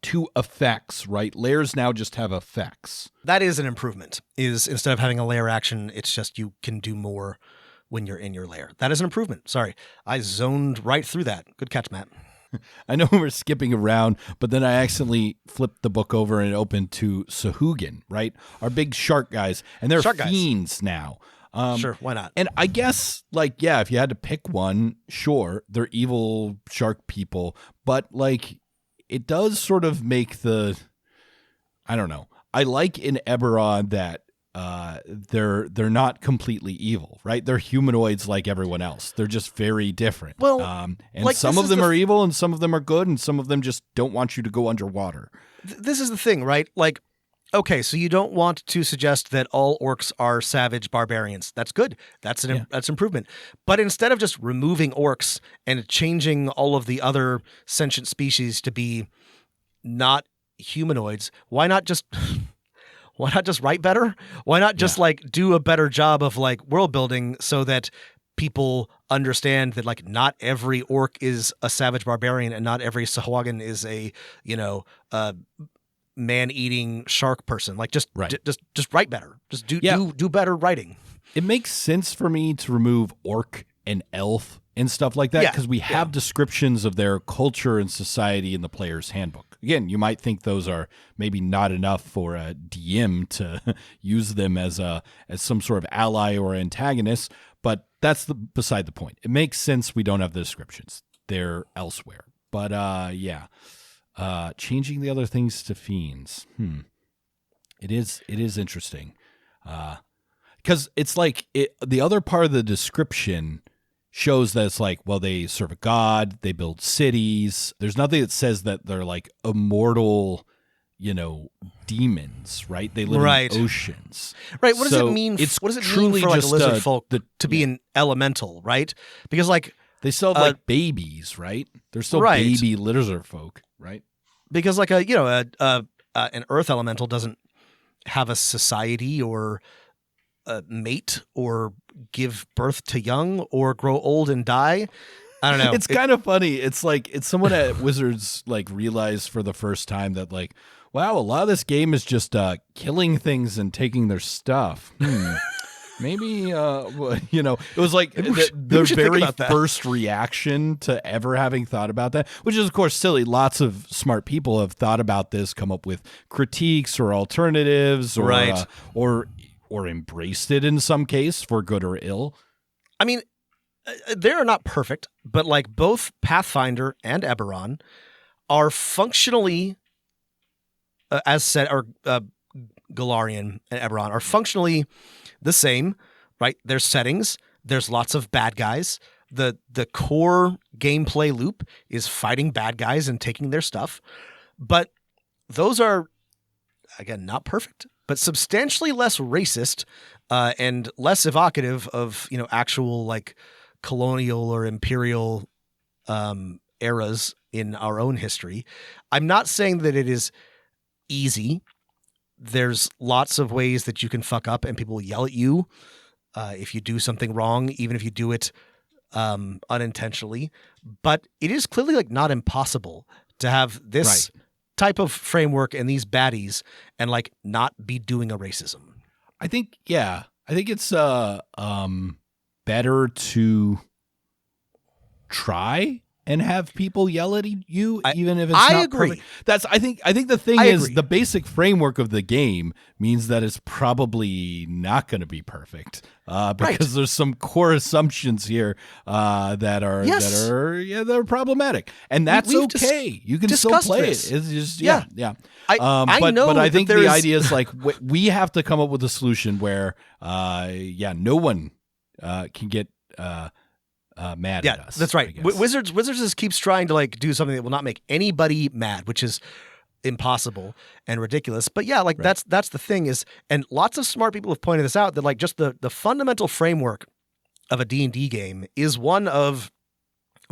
2 effects, right? Lairs now just have effects. That is an improvement. Is instead of having a layer action, it's just you can do more when you're in your lair. That is an improvement. Sorry, I zoned right through that. Good catch, Matt. I know we're skipping around, but then I accidentally flipped the book over and it opened to Sahuagin, right? Our big shark guys. And they're fiends now. Sure, why not? And I guess, like, yeah, if you had to pick one, sure, they're evil shark people. But, like, it does sort of make I don't know. I like in Eberron that they're not completely evil, right? They're humanoids like everyone else. They're just very different. Well, and like, some of them are evil and some of them are good and some of them just don't want you to go underwater. This is the thing, right? Like, okay, so you don't want to suggest that all orcs are savage barbarians. That's good. That's improvement. But instead of just removing orcs and changing all of the other sentient species to be not humanoids, why not just write better? Why not just like do a better job of like world building so that people understand that like not every orc is a savage barbarian and not every Sahuagin is a, man-eating shark person. Like just write better. Just do better writing. It makes sense for me to remove orc and elf and stuff like that because we have descriptions of their culture and society in the player's handbook. Again, you might think those are maybe not enough for a DM to use them as some sort of ally or antagonist, but that's beside the point. It makes sense we don't have the descriptions. They're elsewhere. But changing the other things to fiends. It is interesting. Because it's like the other part of the description shows that it's like, well, they serve a god, they build cities. There's nothing that says that they're like immortal, demons, right? They live in oceans. Right. What does it mean? What does it mean for like a lizard folk to be an elemental, right? Because like they still have like babies, right? They're still baby lizard folk, right? Because like an earth elemental doesn't have a society or a mate or give birth to young or grow old and die. I don't know. It's kind of funny. It's like it's someone at Wizards like realized for the first time that like, wow, a lot of this game is just killing things and taking their stuff. Maybe it was like the very first reaction to ever having thought about that, which is of course silly. Lots of smart people have thought about this, come up with critiques or alternatives, or embraced it in some case for good or ill. I mean, they are not perfect, but like both Pathfinder and Eberron are functionally, as said, or Galarian and Eberron are functionally the same, right? There's settings. There's lots of bad guys. The core gameplay loop is fighting bad guys and taking their stuff. But those are, again, not perfect, but substantially less racist and less evocative of, actual like colonial or imperial eras in our own history. I'm not saying that it is easy. There's lots of ways that you can fuck up and people will yell at you if you do something wrong, even if you do it unintentionally. But it is clearly like not impossible to have this type of framework and these baddies and like not be doing a racism. I think it's better to try and have people yell at you, even if it's not perfect. I think the thing is the basic framework of the game means that it's probably not going to be perfect because there's some core assumptions here that are problematic, and that's okay. You can still play it. It's just but I think the idea is like we have to come up with a solution where no one can get mad Yeah, at us. that's right. I guess. Wizards just keeps trying to like do something that will not make anybody mad, which is impossible and ridiculous. But yeah, like that's the thing is, and lots of smart people have pointed this out, that like just the fundamental framework of a D&D game is one of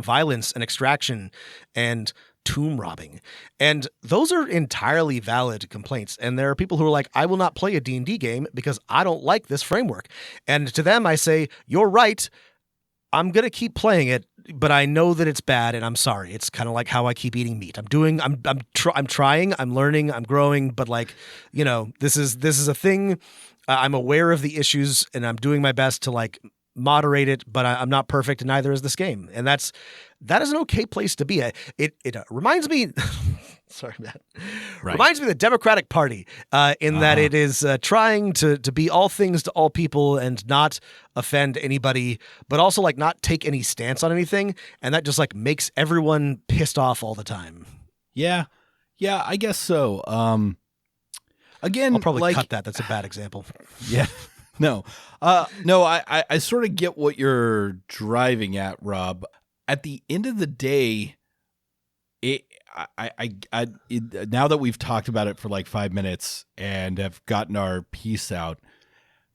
violence and extraction and tomb robbing. And those are entirely valid complaints. And there are people who are like, I will not play a D&D game because I don't like this framework. And to them, I say, you're right. I'm going to keep playing it, but I know that it's bad and I'm sorry. It's kind of like how I keep eating meat. I'm trying, I'm learning, I'm growing, but like, this is a thing. I'm aware of the issues and I'm doing my best to like moderate it, but I'm not perfect and neither is this game. And that is an okay place to be. It reminds me, sorry, Matt. Right. Reminds me of the Democratic Party in that it is trying to be all things to all people and not offend anybody, but also like not take any stance on anything. And that just like makes everyone pissed off all the time. Yeah, I guess so. Again, I'll probably like, cut that. That's a bad example. Yeah. No, I sort of get what you're driving at, Rob. At the end of the day, now that we've talked about it for like 5 minutes and have gotten our piece out,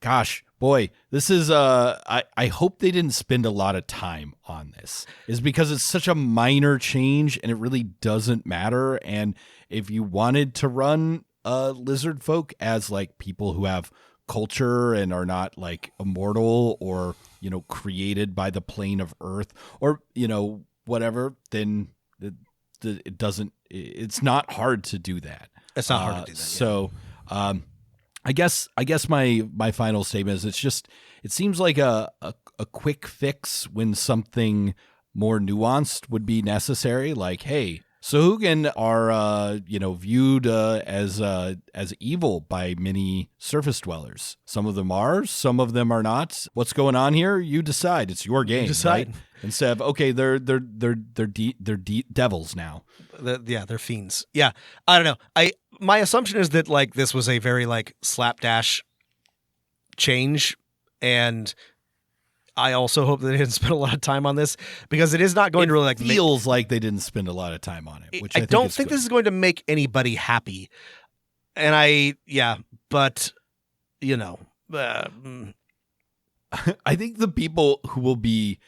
gosh, boy, this is, I hope they didn't spend a lot of time on this, is because it's such a minor change and it really doesn't matter. And if you wanted to run lizard folk as like people who have culture and are not like immortal or created by the plane of earth or whatever, then it doesn't, it's not hard to do that. It's not hard to do that. So I guess my final statement is it seems like a quick fix when something more nuanced would be necessary, like, hey, Sahuagin are, viewed as evil by many surface dwellers. Some of them are, some of them are not. What's going on here? You decide. It's your game. You decide. Right? Instead of, okay, they're devils now. They're fiends. Yeah, I don't know. My assumption is that like this was a very like slapdash change, and I also hope that they didn't spend a lot of time on this because it is not going to really like feels like they didn't spend a lot of time on it. Which I don't think this is going to make anybody happy. And I think the people who will be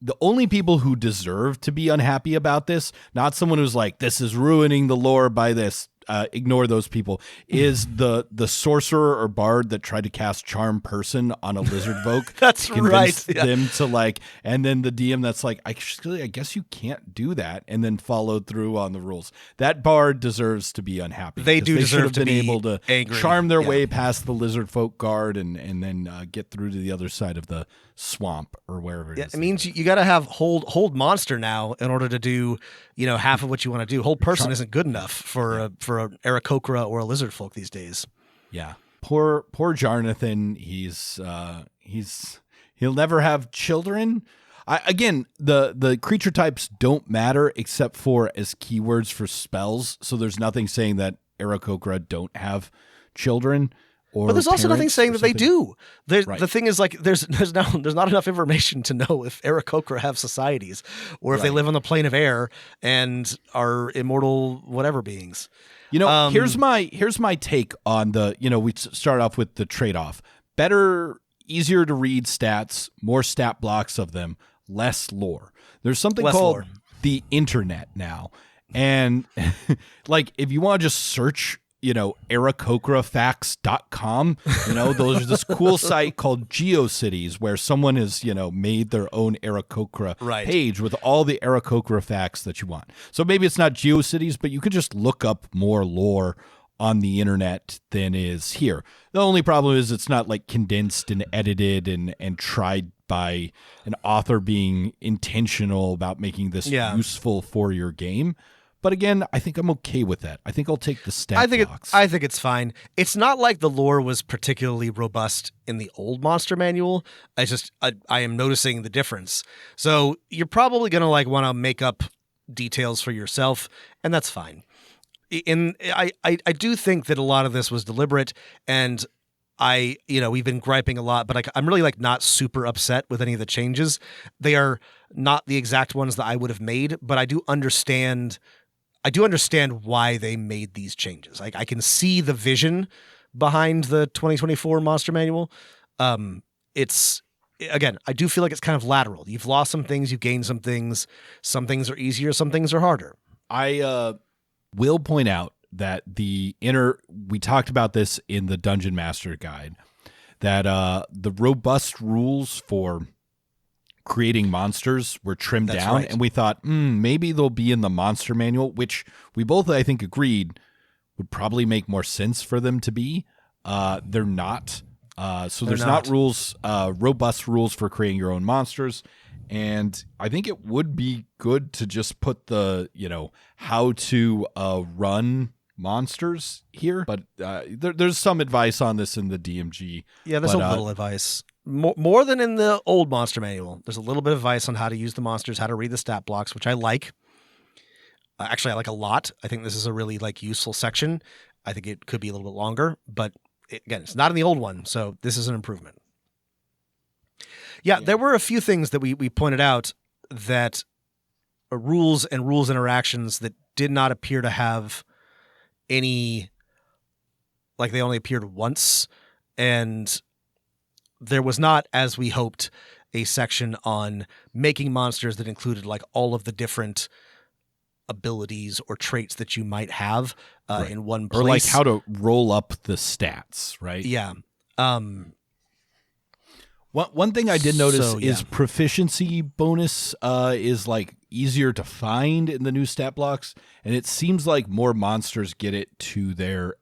the only people who deserve to be unhappy about this, not someone who's like, this is ruining the lore by this. Ignore those people, is the sorcerer or bard that tried to cast Charm Person on a lizard folk. That's right. Them to like, and then the DM that's like, I guess you can't do that, and then followed through on the rules. That bard deserves to be unhappy. They deserve to be able to angry. Charm their way past the lizard folk guard and then get through to the other side of the swamp or wherever it is. It means you got to have hold monster now in order to do half of what you want to do. Hold person isn't good enough for a Aarakocra or a lizard folk these days. Yeah, poor Jarnathan. He'll never have children. Again, the creature types don't matter except for as keywords for spells. So there's nothing saying that Aarakocra don't have children. But there's also nothing saying that they do. The thing is, like, there's not enough information to know if Aarakocra have societies or if they live on the plane of air and are immortal whatever beings. Here's my take on the. We start off with the trade-off: better, easier to read stats, more stat blocks of them, less lore. There's something called the internet now, and like if you want to just search ArakocraFacts.com, those are this cool site called GeoCities where someone has, made their own Aarakocra page with all the Aarakocra facts that you want. So maybe it's not GeoCities, but you could just look up more lore on the internet than is here. The only problem is it's not like condensed and edited and tried by an author being intentional about making this useful for your game. But again, I think I'm okay with that. I think I'll take the stat box. I think it's fine. It's not like the lore was particularly robust in the old monster manual. I am noticing the difference. So you're probably going to like want to make up details for yourself, and that's fine. I do think that a lot of this was deliberate, and we've been griping a lot, but I'm really like not super upset with any of the changes. They are not the exact ones that I would have made, but I do understand why they made these changes. I can see the vision behind the 2024 Monster Manual. It's, again, I do feel like it's kind of lateral. You've lost some things, you've gained some things. Some things are easier, some things are harder. I will point out that we talked about this in the Dungeon Master Guide, that the robust rules for creating monsters were trimmed down, right. and we thought maybe they'll be in the Monster Manual, which we both, I think, agreed would probably make more sense for them to be. They're not. So there's not rules, robust rules for creating your own monsters. And I think it would be good to just put the, how to run monsters here. But there's some advice on this in the DMG. Yeah, there's a little advice. More than in the old Monster Manual. There's a little bit of advice on how to use the monsters, how to read the stat blocks, which I like. Actually, I like a lot. I think this is a really useful section. I think it could be a little bit longer, but again, it's not in the old one, so this is an improvement. Yeah, there were a few things that we pointed out that rules and rules interactions that did not appear to have any, they only appeared once, and there was not, as we hoped, a section on making monsters that included all of the different abilities or traits that you might have in one place. Or how to roll up the stats, right? Yeah. One thing I did notice is proficiency bonus is easier to find in the new stat blocks, and it seems like more monsters get it to their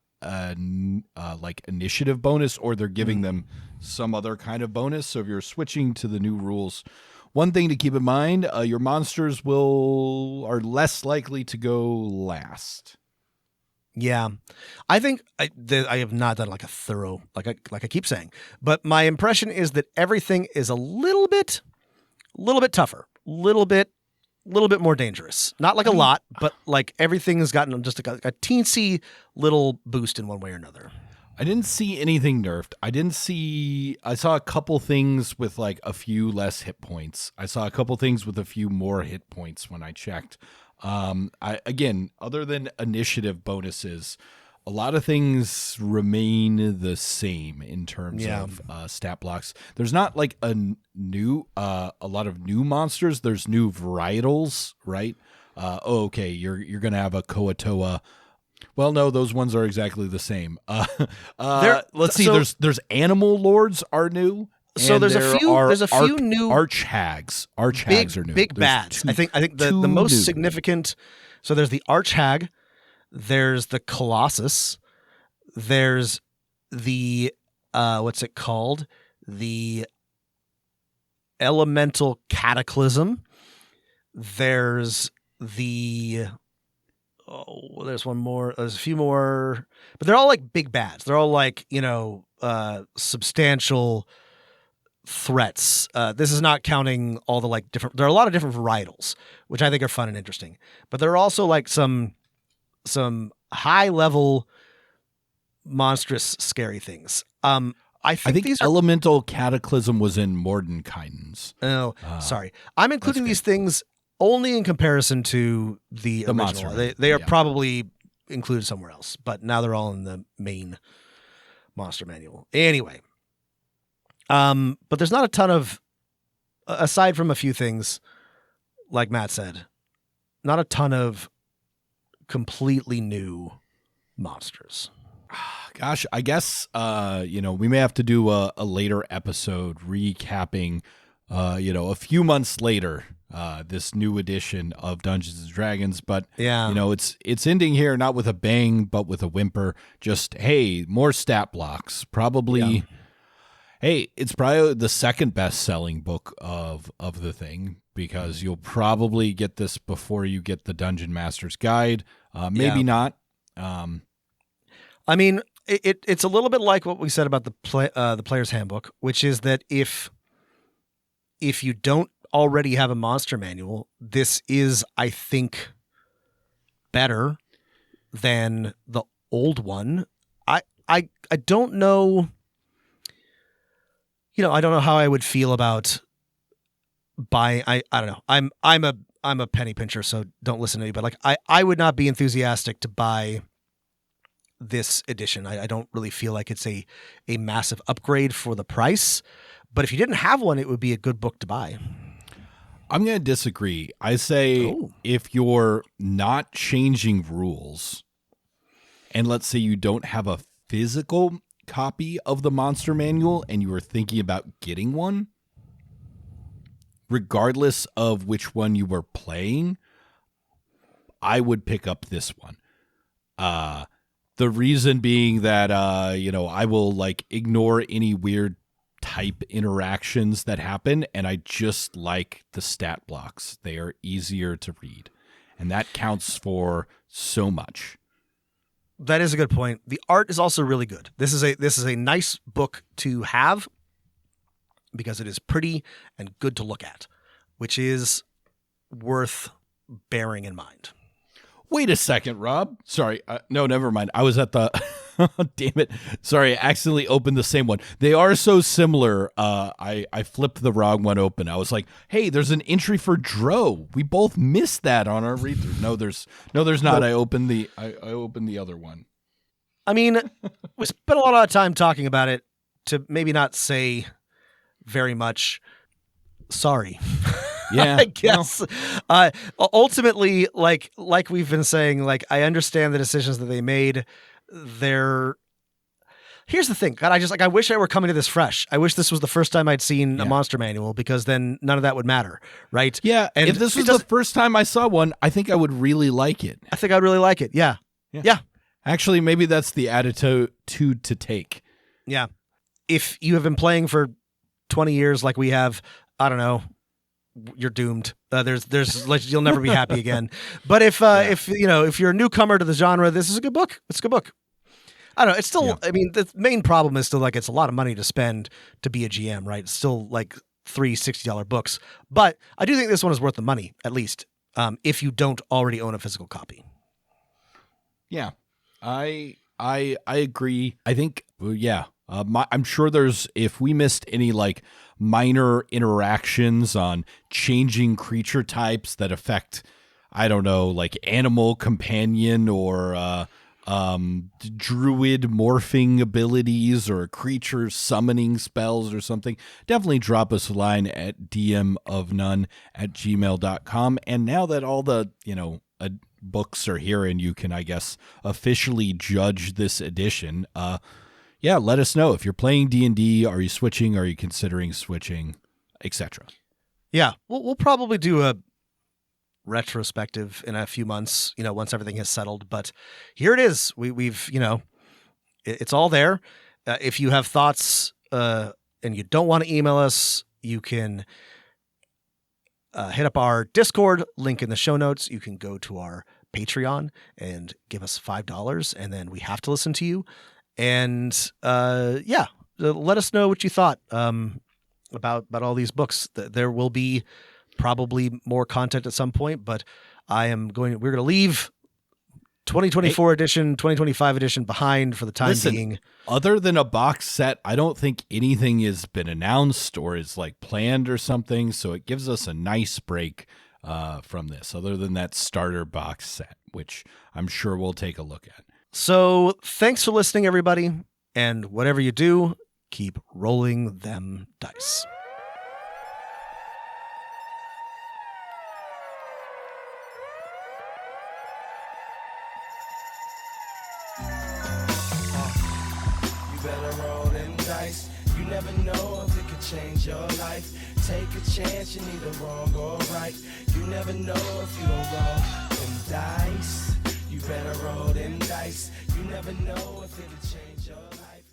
initiative bonus, or they're giving them some other kind of bonus. So if you're switching to the new rules, one thing to keep in mind, your monsters are less likely to go last. Yeah, I think I have not done a thorough, like I keep saying, but my impression is that everything is a little bit tougher, little bit more dangerous. Not a lot, but everything has gotten just a teensy little boost in one way or another. I didn't see anything nerfed. I saw a couple things with a few less hit points. I saw a couple things with a few more hit points when I checked. Again, other than initiative bonuses, a lot of things remain the same in terms of stat blocks. There's not a lot of new monsters. There's new varietals, right? Okay, you're gonna have a Koatoa. Well, no, those ones are exactly the same. Let's see. There's animal lords are new. So there's a few new archhags. Archhags are new. Big bads. I think the most significant. So there's the archhag. There's the colossus. There's the what's it called? The elemental cataclysm. There's the there's one more. There's a few more, but they're all big bads. They're all substantial threats. This is not counting all the different. There are a lot of different varietals, which I think are fun and interesting. But there are also some high level monstrous scary things. I think these elemental cataclysm was in Mordenkainen's. Oh, sorry. I'm including these things only in comparison to the original. Monster. They are probably included somewhere else, but now they're all in the main Monster Manual. Anyway, but there's not a ton of, aside from a few things, like Matt said, not a ton of completely new monsters. Gosh, I guess we may have to do a later episode recapping a few months later this new edition of Dungeons and Dragons, but it's ending here not with a bang but with a whimper. Just hey, more stat blocks. Probably hey, it's probably the second best selling book of the thing, because you'll probably get this before you get the Dungeon Master's Guide. Maybe not. I mean, it's a little bit like what we said about the Player's Handbook, which is that if you don't already have a monster manual, this is, I think, better than the old one. I don't know. I don't know how I would feel about buying. I don't know. I'm a penny pincher, so don't listen to me. But like, I would not be enthusiastic to buy this edition. I don't really feel like it's a massive upgrade for the price. But if you didn't have one, it would be a good book to buy. I'm going to disagree. I say if you're not changing rules, and let's say you don't have a physical copy of the Monster Manual and you were thinking about getting one, regardless of which one you were playing, I would pick up this one. The reason being that, I will like ignore any weird type interactions that happen, and I just like the stat blocks. They are easier to read, and that counts for so much. That is a good point. The art is also really good. This is a nice book to have because it is pretty and good to look at, which is worth bearing in mind. Wait a second, Rob. Sorry. No, never mind. I was at the... Damn it. Sorry, I accidentally opened the same one. They are so similar. I flipped the wrong one open. I was like, hey, there's an entry for Dro. We both missed that on our read-through. No, there's not. I opened the other one. I mean, we spent a lot of time talking about it to maybe not say very much. Sorry. Yeah, I guess. Ultimately, like we've been saying, like I understand the decisions that they made. Here's the thing. God, I wish I were coming to this fresh. I wish this was the first time I'd seen a Monster Manual, because then none of that would matter, right? Yeah. And if this was the first time I saw one, I think I would really like it. I think I'd really like it. Yeah. Actually, maybe that's the attitude to take. Yeah. If you have been playing for 20 years like we have, I don't know, you're doomed. You'll never be happy again. But if you're a newcomer to the genre, this is a good book. It's a good book. I don't know. It's still, I mean, the main problem is still like, it's a lot of money to spend to be a GM, right? It's still like $3 $60 books, but I do think this one is worth the money, at least, if you don't already own a physical copy. Yeah, I agree. I think, I'm sure if we missed any like minor interactions on changing creature types that affect, I don't know, like animal companion or druid morphing abilities or creature summoning spells or something, definitely drop us a line at dmofnone@gmail.com. And now that all the, books are here and you can, I guess, officially judge this edition, let us know if you're playing D&D. Are you switching? Are you considering switching, etc.? Yeah, we'll probably do a retrospective in a few months, once everything has settled. But here it is. We've it's all there. If you have thoughts and you don't want to email us, you can hit up our Discord, link in the show notes. You can go to our Patreon and give us $5, and then we have to listen to you. And let us know what you thought about all these books. There will be probably more content at some point, but we're going to leave 2024 edition, 2025 edition behind for the time being. Other than a box set, I don't think anything has been announced or is like planned or something. So it gives us a nice break from this, other than that starter box set, which I'm sure we'll take a look at. So thanks for listening, everybody. And whatever you do, keep rolling them dice. You better roll them dice. You never know if it could change your life. Take a chance, you're neither wrong or right. You never know if you don't roll them dice. You better roll them dice. You never know if it'll change your life.